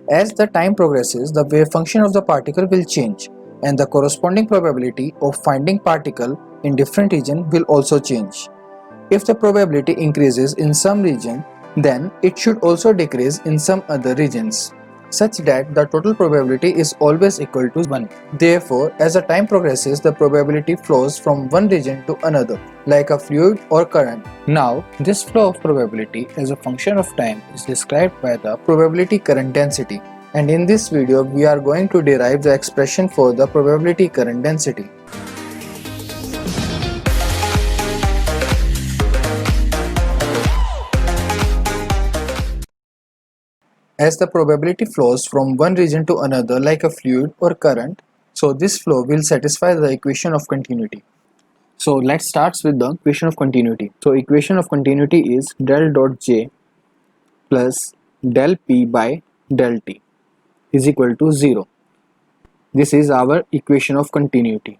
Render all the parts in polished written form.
As the time progresses, the wave function of the particle will change, and the corresponding probability of finding particle in different region will also change. If the probability increases in some region, then it should also decrease in some other regions, such that the total probability is always equal to 1. Therefore, as the time progresses, the probability flows from one region to another, like a fluid or current. Now, this flow of probability as a function of time is described by the probability current density. And in this video, we are going to derive the expression for the probability current density. As the probability flows from one region to another like a fluid or current, so this flow will satisfy the equation of continuity. So let's start with the equation of continuity. So equation of continuity is del dot J plus del P by del T is equal to 0. This is our equation of continuity.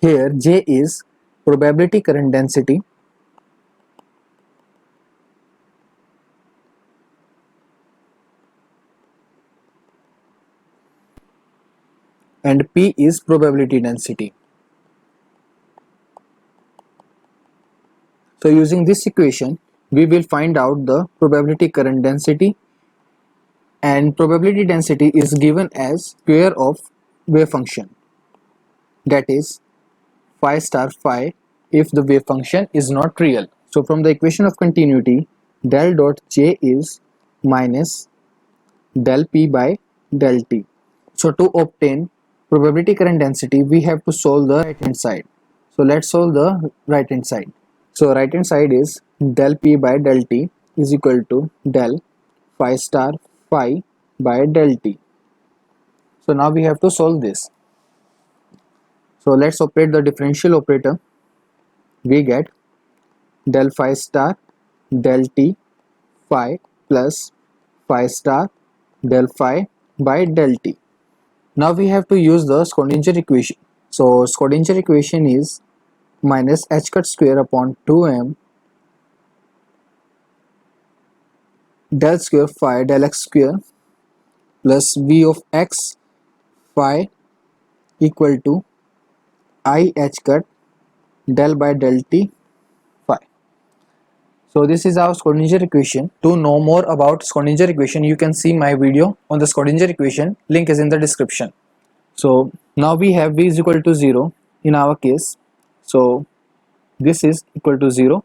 Here J is probability current density, and P is probability density. So using this equation, we will find out the probability current density, and probability density is given as square of wave function, that is phi star phi if the wave function is not real. So from the equation of continuity, del dot J is minus del P by del T. So to obtain probability current density, we have to solve the right hand side. So let's solve the right hand side. So right hand side is del P by del T is equal to del phi star phi by del T. So now we have to solve this. So let's operate the differential operator. We get del phi star del T phi plus phi star del phi by del T. Now we have to use the Schrodinger equation. So Schrodinger equation is minus h cut square upon 2m del square phi del x square plus v of x phi equal to I h cut del by del T phi. So this is our Schrodinger equation. To know more about Schrodinger equation, you can see my video on the Schrodinger equation. Link is in the description. So now we have v is equal to 0 in our case. So this is equal to 0.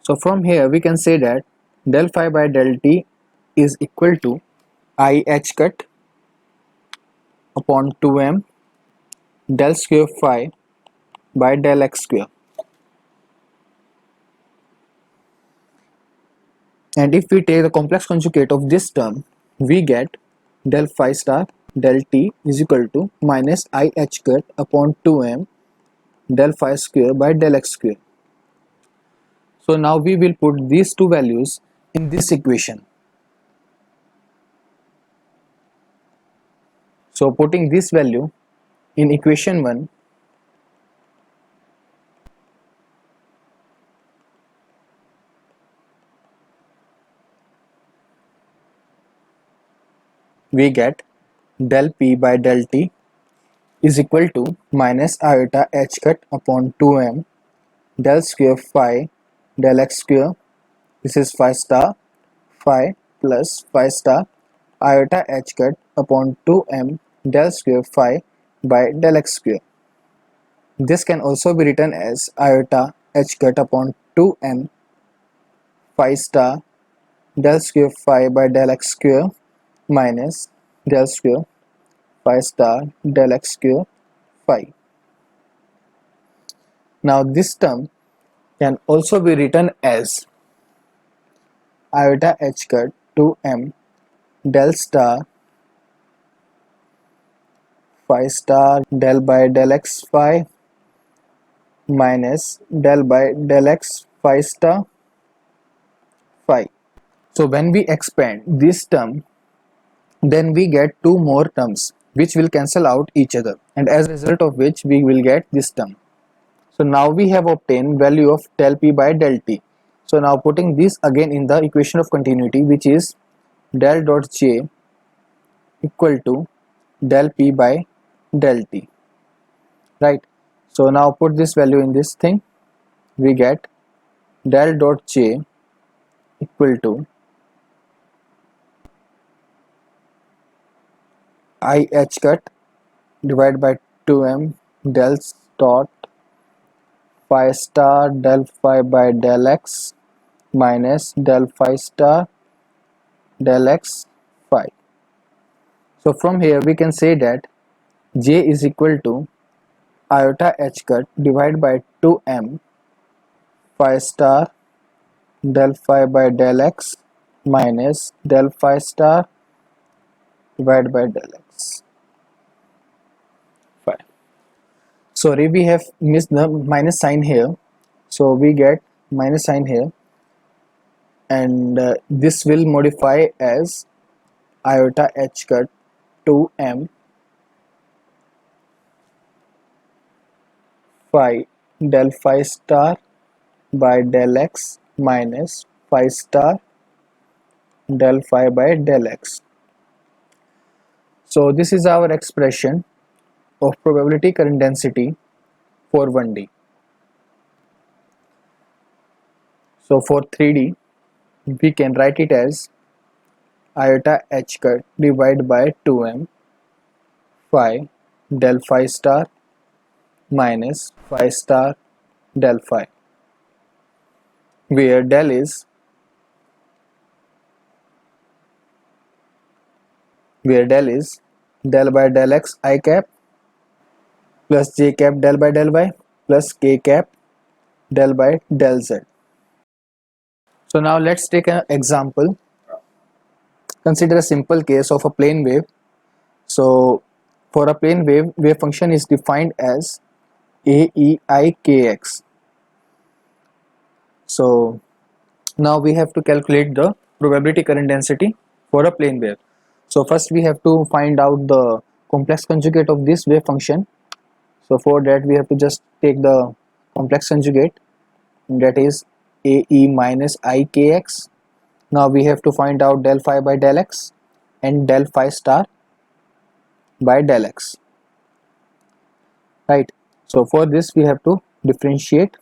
So from here we can say that del phi by del T is equal to I h cut upon 2m del square phi by del x square. And if we take the complex conjugate of this term, we get del phi star del T is equal to minus I h cut upon 2m del phi square by del x square. So now we will put these two values in this equation. So putting this value in equation 1, we get del P by del T is equal to minus iota h cut upon 2m del square phi del x square, this is phi star phi plus phi star iota h cut upon 2m del square phi by del x square. This can also be written as iota h cut upon 2m phi star del square phi by del x square minus del square phi star del x square phi. Now this term can also be written as iota h cut 2m del star phi star del by del x phi minus del by del x phi star phi. So when we expand this term, then we get two more terms which will cancel out each other, and as a result of which we will get this term. So now we have obtained value of del P by del T. So now putting this again in the equation of continuity, which is del dot J equal to del P by del T, right? So now put this value in this thing, we get del dot J equal to I h cut divided by 2m del dot phi star del phi by del x minus del phi star del x phi. So from here we can say that J is equal to iota h cut divided by 2m phi star del phi by del x minus del phi star divided by del x phi. Sorry, we have missed the minus sign here, so we get minus sign here, and this will modify as iota h cut 2m phi del phi star by del x minus phi star del phi by del x. So this is our expression of probability current density for 1D. So for 3D we can write it as iota h cut divided by 2m phi del phi star minus phi star del phi, where del is del by del x I cap plus j cap del by del y plus k cap del by del z. So now let's take an example. Consider a simple case of a plane wave. So for a plane wave function is defined as AEIKX. So now we have to calculate the probability current density for a plane wave. So first we have to find out the complex conjugate of this wave function. So for that we have to just take the complex conjugate, that is AE minus IKX. Now we have to find out del phi by del x and del phi star by del x, right? So for this we have to differentiate,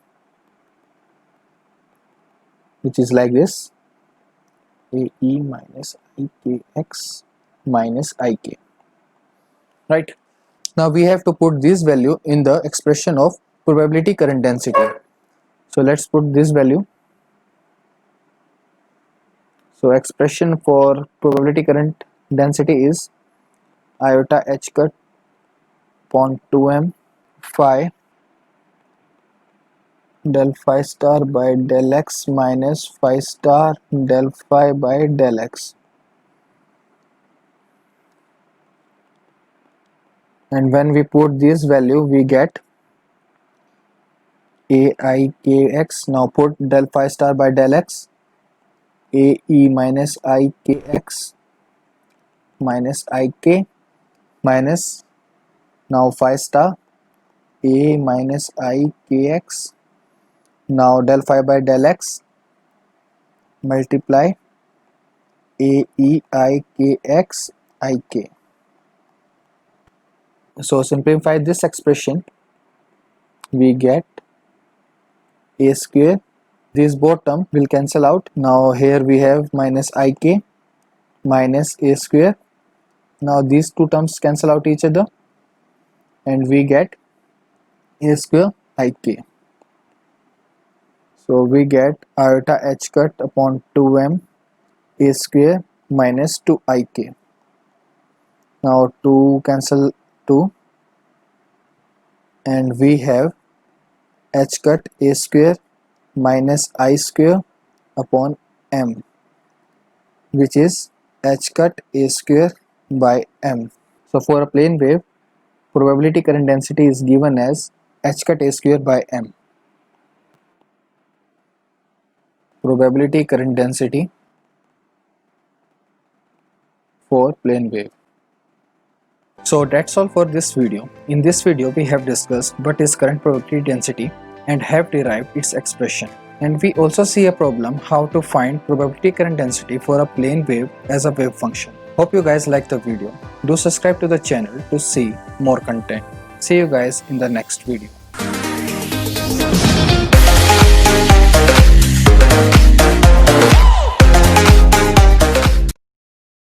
which is like this, AE minus IKX minus IK, right? Now we have to put this value in the expression of probability current density. So let's put this value. So expression for probability current density is iota h cut upon 2m phi del phi star by del x minus phi star del phi by del x. And when we put this value we get AIKX. Now put del phi star by del x, AE minus IKX minus IK minus now phi star A minus IKX, now del phi by del x multiply AEIKX IK. So simplify this expression, we get a square, this both term will cancel out. Now here we have minus IK minus a square. Now these two terms cancel out each other and we get a square IK. So we get iota h cut upon 2m a square minus 2ik. Now 2 cancel 2 and we have h cut a square minus I square upon m, which is h cut a square by m. So for a plane wave, probability current density is given as h cut a square by m. Probability current density for plane wave. So that's all for this video. In this video we have discussed what is current probability density and have derived its expression. And we also see a problem how to find probability current density for a plane wave as a wave function. Hope you guys like the video. Do subscribe to the channel to see more content. See you guys in the next video.